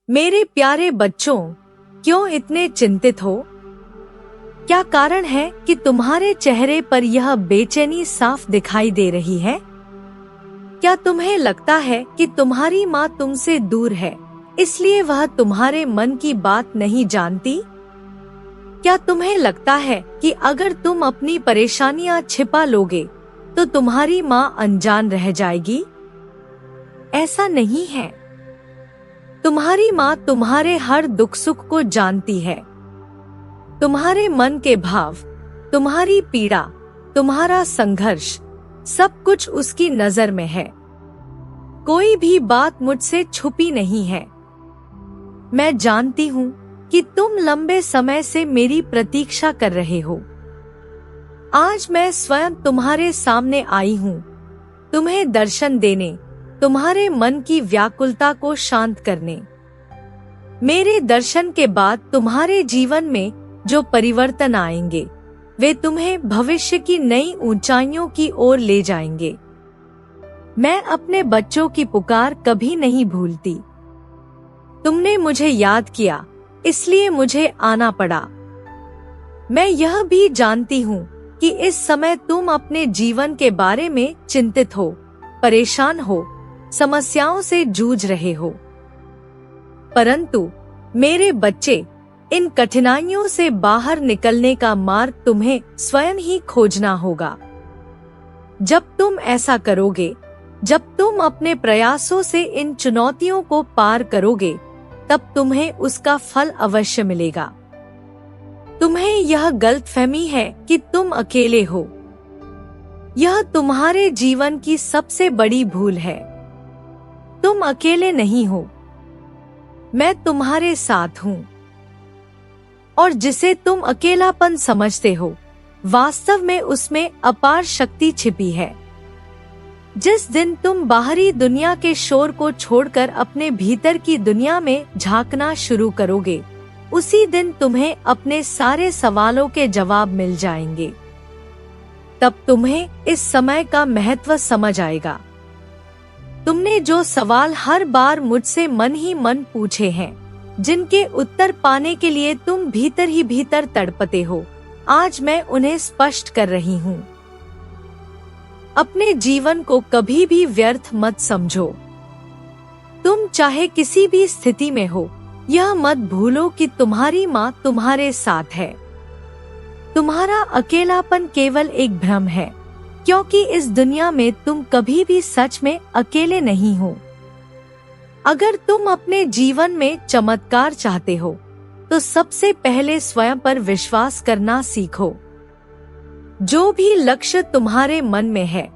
मेरे प्यारे बच्चों, क्यों इतने चिंतित हो? क्या कारण है कि तुम्हारे चेहरे पर यह बेचैनी साफ दिखाई दे रही है? क्या तुम्हें लगता है कि तुम्हारी माँ तुमसे दूर है, इसलिए वह तुम्हारे मन की बात नहीं जानती? क्या तुम्हें लगता है कि अगर तुम अपनी परेशानियां छिपा लोगे, तो तुम्हारी माँ अनजान रह जाएगी? ऐसा नहीं है। तुम्हारी माँ तुम्हारे हर दुख सुख को जानती है। तुम्हारे मन के भाव, तुम्हारी पीड़ा, तुम्हारा संघर्ष, सब कुछ उसकी नजर में है। कोई भी बात मुझसे छुपी नहीं है। मैं जानती हूँ कि तुम लंबे समय से मेरी प्रतीक्षा कर रहे हो। आज मैं स्वयं तुम्हारे सामने आई हूँ, तुम्हें दर्शन देने, तुम्हारे मन की व्याकुलता को शांत करने। मेरे दर्शन के बाद तुम्हारे जीवन में जो परिवर्तन आएंगे, वे तुम्हें भविष्य की नई ऊंचाइयों की ओर ले जाएंगे। मैं अपने बच्चों की पुकार कभी नहीं भूलती। तुमने मुझे याद किया, इसलिए मुझे आना पड़ा। मैं यह भी जानती हूँ कि इस समय तुम अपने जीवन के बारे में चिंतित हो, परेशान हो, समस्याओं से जूझ रहे हो। परंतु मेरे बच्चे, इन कठिनाइयों से बाहर निकलने का मार्ग तुम्हें स्वयं ही खोजना होगा। जब तुम ऐसा करोगे, जब तुम अपने प्रयासों से इन चुनौतियों को पार करोगे, तब तुम्हें उसका फल अवश्य मिलेगा। तुम्हें यह गलतफहमी है कि तुम अकेले हो। यह तुम्हारे जीवन की सबसे बड़ी भूल है। तुम अकेले नहीं हो। मैं तुम्हारे साथ हूँ। और जिसे तुम अकेलापन समझते हो, वास्तव में उसमें अपार शक्ति छिपी है। जिस दिन तुम बाहरी दुनिया के शोर को छोड़कर अपने भीतर की दुनिया में झांकना शुरू करोगे, उसी दिन तुम्हें अपने सारे सवालों के जवाब मिल जाएंगे। तब तुम्हें इस समय का महत्व समझ आएगा। तुमने जो सवाल हर बार मुझसे मन ही मन पूछे हैं, जिनके उत्तर पाने के लिए तुम भीतर ही भीतर तड़पते हो, आज मैं उन्हें स्पष्ट कर रही हूँ। अपने जीवन को कभी भी व्यर्थ मत समझो। तुम चाहे किसी भी स्थिति में हो, यह मत भूलो कि तुम्हारी माँ तुम्हारे साथ है। तुम्हारा अकेलापन केवल एक भ्रम है, क्योंकि इस दुनिया में तुम कभी भी सच में अकेले नहीं हो। अगर तुम अपने जीवन में चमत्कार चाहते हो, तो सबसे पहले स्वयं पर विश्वास करना सीखो। जो भी लक्ष्य तुम्हारे मन में है,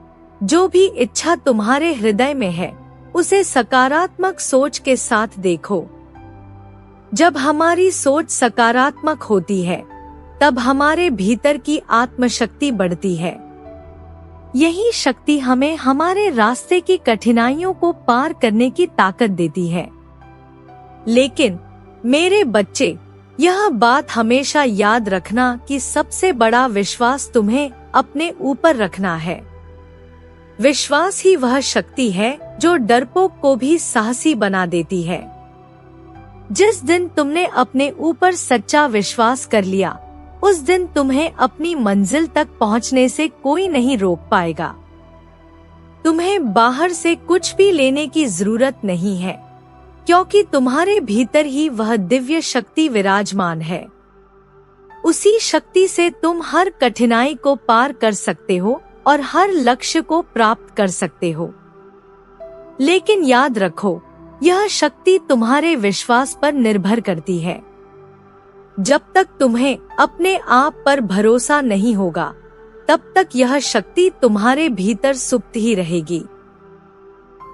जो भी इच्छा तुम्हारे हृदय में है, उसे सकारात्मक सोच के साथ देखो। जब हमारी सोच सकारात्मक होती है, तब हमारे भीतर की आत्मशक्ति बढ़ती है। यही शक्ति हमें हमारे रास्ते की कठिनाइयों को पार करने की ताकत देती है। लेकिन मेरे बच्चे, यह बात हमेशा याद रखना कि सबसे बड़ा विश्वास तुम्हें अपने ऊपर रखना है। विश्वास ही वह शक्ति है जो डरपोक को भी साहसी बना देती है। जिस दिन तुमने अपने ऊपर सच्चा विश्वास कर लिया, उस दिन तुम्हें अपनी मंजिल तक पहुंचने से कोई नहीं रोक पाएगा। तुम्हें बाहर से कुछ भी लेने की जरूरत नहीं है, क्योंकि तुम्हारे भीतर ही वह दिव्य शक्ति विराजमान है। उसी शक्ति से तुम हर कठिनाई को पार कर सकते हो और हर लक्ष्य को प्राप्त कर सकते हो। लेकिन याद रखो, यह शक्ति तुम्हारे विश्वास पर निर्भर करती है। जब तक तुम्हें अपने आप पर भरोसा नहीं होगा, तब तक यह शक्ति तुम्हारे भीतर सुप्त ही रहेगी।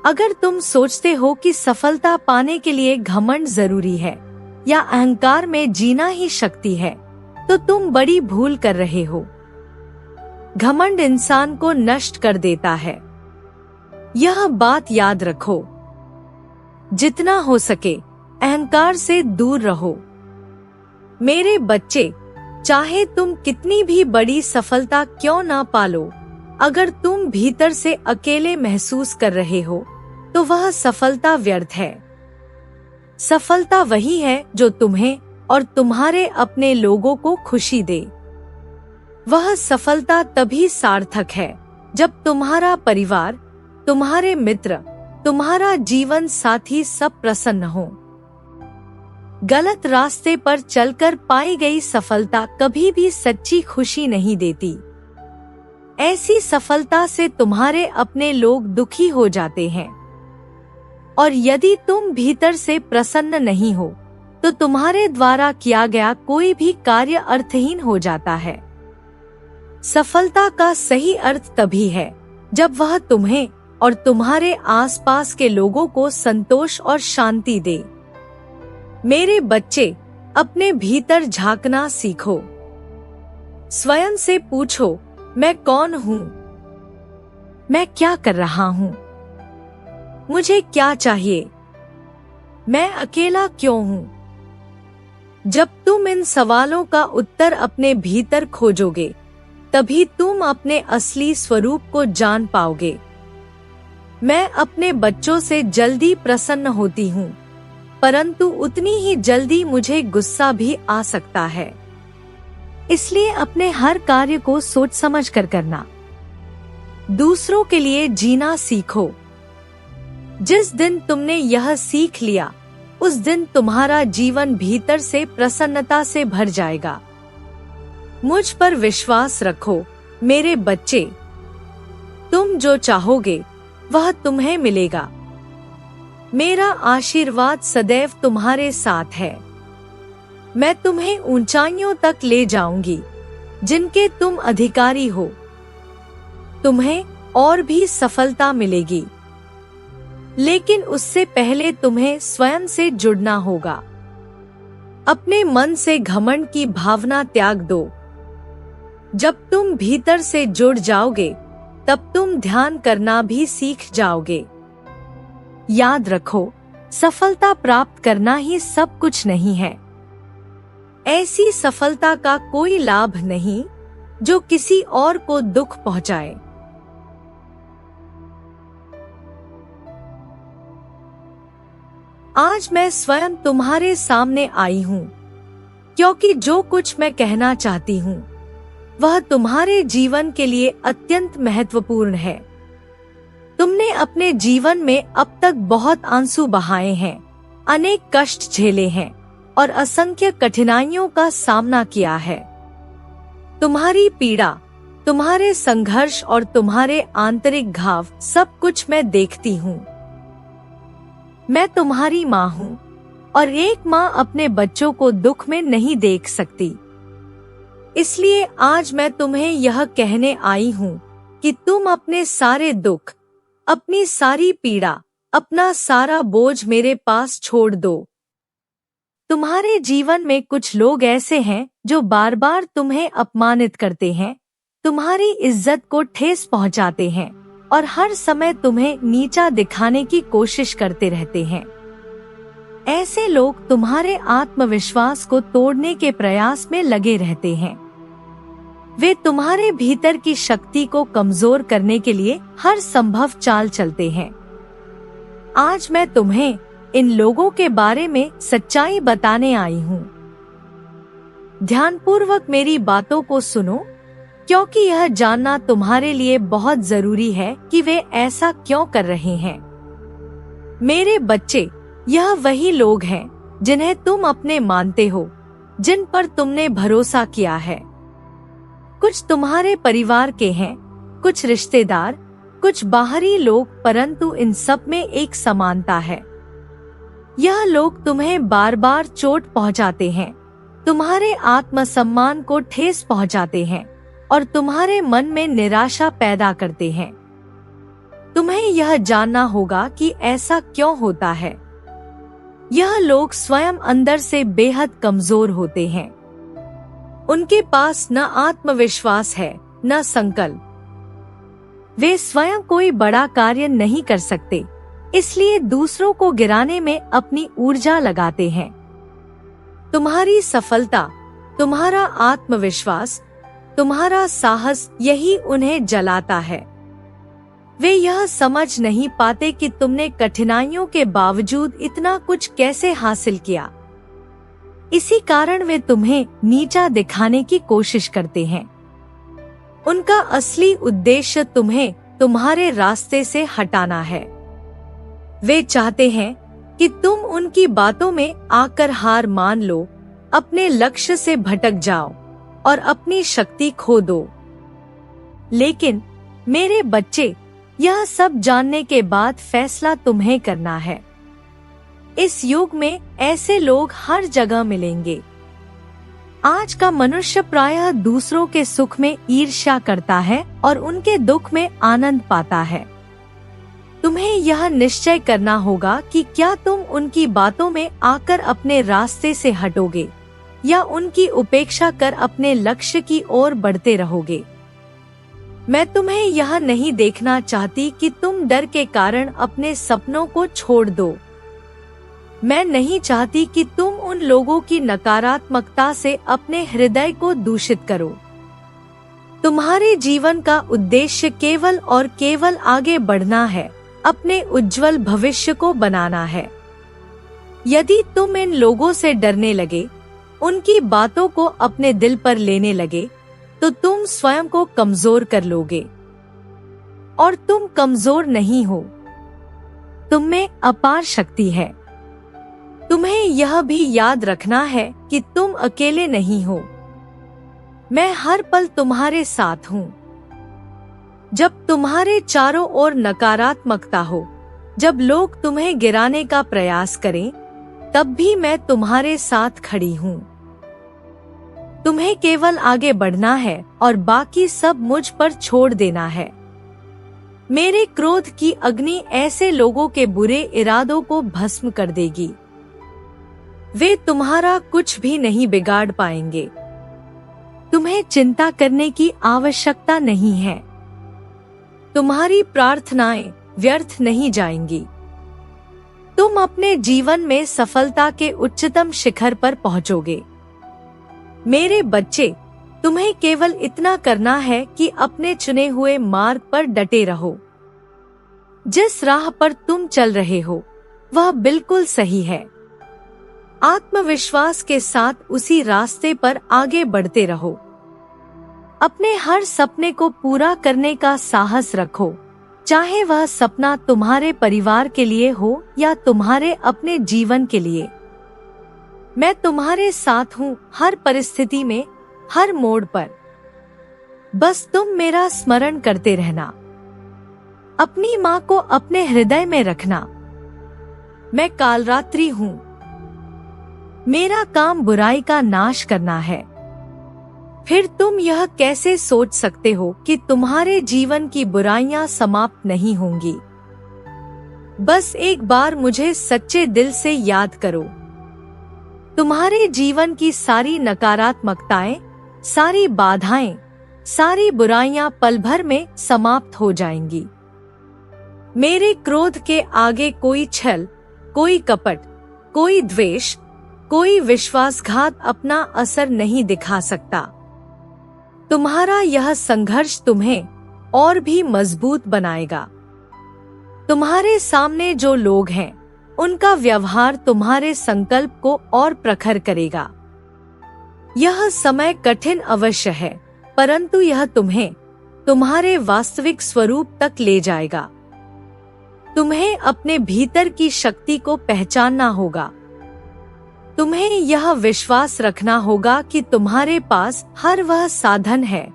अगर तुम सोचते हो कि सफलता पाने के लिए घमंड जरूरी है या अहंकार में जीना ही शक्ति है, तो तुम बड़ी भूल कर रहे हो। घमंड इंसान को नष्ट कर देता है। यह बात याद रखो। जितना हो सके अहंकार से दूर रहो। मेरे बच्चे, चाहे तुम कितनी भी बड़ी सफलता क्यों ना पालो, अगर तुम भीतर से अकेले महसूस कर रहे हो, तो वह सफलता व्यर्थ है। सफलता वही है जो तुम्हें और तुम्हारे अपने लोगों को खुशी दे। वह सफलता तभी सार्थक है जब तुम्हारा परिवार, तुम्हारे मित्र, तुम्हारा जीवन साथी सब प्रसन्न हो। गलत रास्ते पर चलकर पाई गई सफलता कभी भी सच्ची खुशी नहीं देती। ऐसी सफलता से तुम्हारे अपने लोग दुखी हो जाते हैं, और यदि तुम भीतर से प्रसन्न नहीं हो तो तुम्हारे द्वारा किया गया कोई भी कार्य अर्थहीन हो जाता है। सफलता का सही अर्थ तभी है जब वह तुम्हें और तुम्हारे आसपास के लोगों को संतोष और शांति दे। मेरे बच्चे, अपने भीतर झांकना सीखो। स्वयं से पूछो, मैं कौन हूँ? मैं क्या कर रहा हूँ? मुझे क्या चाहिए? मैं अकेला क्यों हूँ? जब तुम इन सवालों का उत्तर अपने भीतर खोजोगे, तभी तुम अपने असली स्वरूप को जान पाओगे। मैं अपने बच्चों से जल्दी प्रसन्न होती हूँ, परंतु उतनी ही जल्दी मुझे गुस्सा भी आ सकता है। इसलिए अपने हर कार्य को सोच समझ कर करना। दूसरों के लिए जीना सीखो। जिस दिन तुमने यह सीख लिया, उस दिन तुम्हारा जीवन भीतर से प्रसन्नता से भर जाएगा। मुझ पर विश्वास रखो मेरे बच्चे। तुम जो चाहोगे वह तुम्हें मिलेगा। मेरा आशीर्वाद सदैव तुम्हारे साथ है। मैं तुम्हें ऊंचाइयों तक ले जाऊंगी जिनके तुम अधिकारी हो। तुम्हें और भी सफलता मिलेगी, लेकिन उससे पहले तुम्हें स्वयं से जुड़ना होगा। अपने मन से घमंड की भावना त्याग दो। जब तुम भीतर से जुड़ जाओगे, तब तुम ध्यान करना भी सीख जाओगे। याद रखो, सफलता प्राप्त करना ही सब कुछ नहीं है। ऐसी सफलता का कोई लाभ नहीं जो किसी और को दुख पहुंचाए। आज मैं स्वयं तुम्हारे सामने आई हूँ, क्योंकि जो कुछ मैं कहना चाहती हूँ वह तुम्हारे जीवन के लिए अत्यंत महत्वपूर्ण है। तुमने अपने जीवन में अब तक बहुत आंसू बहाए हैं, अनेक कष्ट झेले हैं और असंख्य कठिनाइयों का सामना किया है। तुम्हारी पीड़ा, तुम्हारे संघर्ष और तुम्हारे आंतरिक घाव सब कुछ मैं देखती हूँ। मैं तुम्हारी माँ हूँ, और एक माँ अपने बच्चों को दुख में नहीं देख सकती। इसलिए आज मैं तुम्हें यह कहने आई हूँ कि तुम अपने सारे दुख, अपनी सारी पीड़ा, अपना सारा बोझ मेरे पास छोड़ दो। तुम्हारे जीवन में कुछ लोग ऐसे हैं जो बार बार तुम्हें अपमानित करते हैं, तुम्हारी इज्जत को ठेस पहुंचाते हैं और हर समय तुम्हें नीचा दिखाने की कोशिश करते रहते हैं। ऐसे लोग तुम्हारे आत्मविश्वास को तोड़ने के प्रयास में लगे रहते हैं। वे तुम्हारे भीतर की शक्ति को कमजोर करने के लिए हर संभव चाल चलते हैं। आज मैं तुम्हें इन लोगों के बारे में सच्चाई बताने आई हूँ। ध्यानपूर्वक मेरी बातों को सुनो, क्योंकि यह जानना तुम्हारे लिए बहुत जरूरी है कि वे ऐसा क्यों कर रहे हैं। मेरे बच्चे, यह वही लोग हैं जिन्हें तुम अपने मानते हो, जिन पर तुमने भरोसा किया है। कुछ तुम्हारे परिवार के हैं, कुछ रिश्तेदार, कुछ बाहरी लोग, परंतु इन सब में एक समानता है। यह लोग तुम्हें बार बार चोट पहुंचाते हैं, तुम्हारे आत्मसम्मान को ठेस पहुंचाते हैं और तुम्हारे मन में निराशा पैदा करते हैं। तुम्हें यह जानना होगा कि ऐसा क्यों होता है। यह लोग स्वयं अंदर से बेहद कमजोर होते हैं। उनके पास न आत्मविश्वास है, न संकल्प। वे स्वयं कोई बड़ा कार्य नहीं कर सकते, इसलिए दूसरों को गिराने में अपनी ऊर्जा लगाते हैं। तुम्हारी सफलता, तुम्हारा आत्मविश्वास, तुम्हारा साहस, यही उन्हें जलाता है। वे यह समझ नहीं पाते कि तुमने कठिनाइयों के बावजूद इतना कुछ कैसे हासिल किया। इसी कारण वे तुम्हें नीचा दिखाने की कोशिश करते हैं। उनका असली उद्देश्य तुम्हें तुम्हारे रास्ते से हटाना है। वे चाहते हैं कि तुम उनकी बातों में आकर हार मान लो, अपने लक्ष्य से भटक जाओ और अपनी शक्ति खो दो। लेकिन मेरे बच्चे, यह सब जानने के बाद फैसला तुम्हें करना है। इस युग में ऐसे लोग हर जगह मिलेंगे। आज का मनुष्य प्रायः दूसरों के सुख में ईर्ष्या करता है और उनके दुख में आनंद पाता है। तुम्हें यह निश्चय करना होगा कि क्या तुम उनकी बातों में आकर अपने रास्ते से हटोगे या उनकी उपेक्षा कर अपने लक्ष्य की ओर बढ़ते रहोगे। मैं तुम्हें यह नहीं देखना चाहती कि तुम डर के कारण अपने सपनों को छोड़ दो। मैं नहीं चाहती कि तुम उन लोगों की नकारात्मकता से अपने हृदय को दूषित करो। तुम्हारे जीवन का उद्देश्य केवल और केवल आगे बढ़ना है, अपने उज्जवल भविष्य को बनाना है। यदि तुम इन लोगों से डरने लगे, उनकी बातों को अपने दिल पर लेने लगे, तो तुम स्वयं को कमजोर कर लोगे। और तुम कमजोर नहीं हो, तुम में अपार शक्ति है। तुम्हें यह भी याद रखना है कि तुम अकेले नहीं हो। मैं हर पल तुम्हारे साथ हूँ। जब तुम्हारे चारों ओर नकारात्मकता हो, जब लोग तुम्हें गिराने का प्रयास करें, तब भी मैं तुम्हारे साथ खड़ी हूँ। तुम्हें केवल आगे बढ़ना है और बाकी सब मुझ पर छोड़ देना है। मेरे क्रोध की अग्नि ऐसे लोगों के बुरे इरादों को भस्म कर देगी। वे तुम्हारा कुछ भी नहीं बिगाड़ पाएंगे। तुम्हें चिंता करने की आवश्यकता नहीं है। तुम्हारी प्रार्थनाएं व्यर्थ नहीं जाएंगी। तुम अपने जीवन में सफलता के उच्चतम शिखर पर पहुंचोगे। मेरे बच्चे, तुम्हें केवल इतना करना है कि अपने चुने हुए मार्ग पर डटे रहो। जिस राह पर तुम चल रहे हो, वह बिल्कुल सही है। आत्मविश्वास के साथ उसी रास्ते पर आगे बढ़ते रहो। अपने हर सपने को पूरा करने का साहस रखो, चाहे वह सपना तुम्हारे परिवार के लिए हो या तुम्हारे अपने जीवन के लिए। मैं तुम्हारे साथ हूँ हर परिस्थिति में, हर मोड़ पर। बस तुम मेरा स्मरण करते रहना। अपनी माँ को अपने हृदय में रखना। मैं कालरात्रि हूँ। मेरा काम बुराई का नाश करना है। फिर तुम यह कैसे सोच सकते हो कि तुम्हारे जीवन की बुराइयां समाप्त नहीं होंगी? बस एक बार मुझे सच्चे दिल से याद करो। तुम्हारे जीवन की सारी नकारात्मकताएं, सारी बाधाएं, सारी बुराइयां पल भर में समाप्त हो जाएंगी। मेरे क्रोध के आगे कोई छल, कोई कपट, कोई द्वेष, कोई विश्वासघात अपना असर नहीं दिखा सकता। तुम्हारा यह संघर्ष तुम्हें और भी मजबूत बनाएगा। तुम्हारे सामने जो लोग हैं, उनका व्यवहार तुम्हारे संकल्प को और प्रखर करेगा। यह समय कठिन अवश्य है, परंतु यह तुम्हें तुम्हारे वास्तविक स्वरूप तक ले जाएगा। तुम्हें अपने भीतर की शक्ति को पहचानना होगा। तुम्हें यह विश्वास रखना होगा कि तुम्हारे पास हर वह साधन है,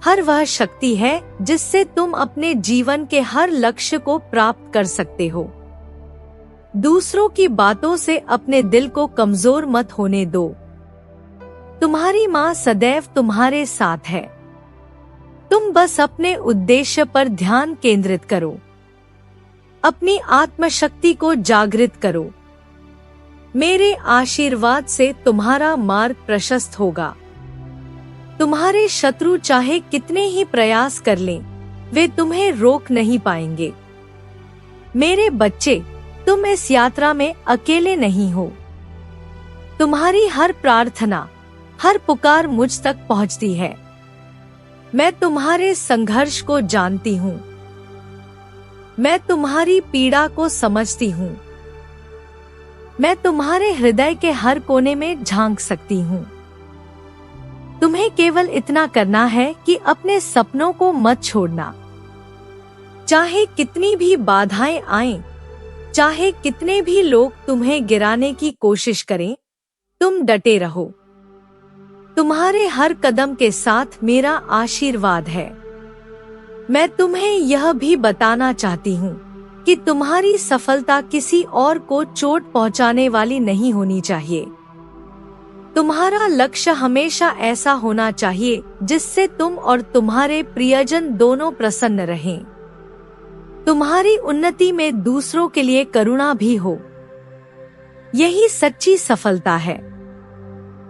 हर वह शक्ति है जिससे तुम अपने जीवन के हर लक्ष्य को प्राप्त कर सकते हो। दूसरों की बातों से अपने दिल को कमजोर मत होने दो। तुम्हारी माँ सदैव तुम्हारे साथ है। तुम बस अपने उद्देश्य पर ध्यान केंद्रित करो। अपनी आत्मशक्ति को जागृत करो। मेरे आशीर्वाद से तुम्हारा मार्ग प्रशस्त होगा। तुम्हारे शत्रु चाहे कितने ही प्रयास कर लें, वे तुम्हें रोक नहीं पाएंगे। मेरे बच्चे, तुम इस यात्रा में अकेले नहीं हो। तुम्हारी हर प्रार्थना, हर पुकार मुझ तक पहुंचती है। मैं तुम्हारे संघर्ष को जानती हूँ। मैं तुम्हारी पीड़ा को समझती हूँ। मैं तुम्हारे हृदय के हर कोने में झांक सकती हूँ। तुम्हें केवल इतना करना है कि अपने सपनों को मत छोड़ना। चाहे कितनी भी बाधाएं आएं, चाहे कितने भी लोग तुम्हें गिराने की कोशिश करें, तुम डटे रहो। तुम्हारे हर कदम के साथ मेरा आशीर्वाद है। मैं तुम्हें यह भी बताना चाहती हूँ कि तुम्हारी सफलता किसी और को चोट पहुंचाने वाली नहीं होनी चाहिए। तुम्हारा लक्ष्य हमेशा ऐसा होना चाहिए जिससे तुम और तुम्हारे प्रियजन दोनों प्रसन्न रहें। तुम्हारी उन्नति में दूसरों के लिए करुणा भी हो। यही सच्ची सफलता है।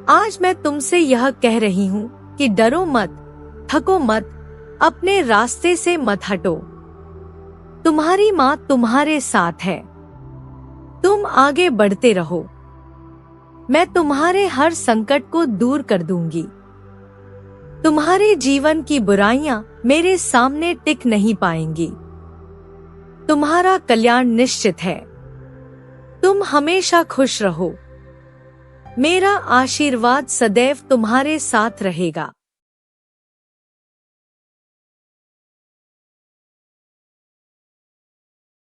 आज मैं तुमसे यह कह रही हूँ कि डरो मत, थको मत, अपने रास्ते से मत हटो। तुम्हारी माँ तुम्हारे साथ है। तुम आगे बढ़ते रहो। मैं तुम्हारे हर संकट को दूर कर दूंगी। तुम्हारे जीवन की बुराइयां मेरे सामने टिक नहीं पाएंगी। तुम्हारा कल्याण निश्चित है। तुम हमेशा खुश रहो। मेरा आशीर्वाद सदैव तुम्हारे साथ रहेगा।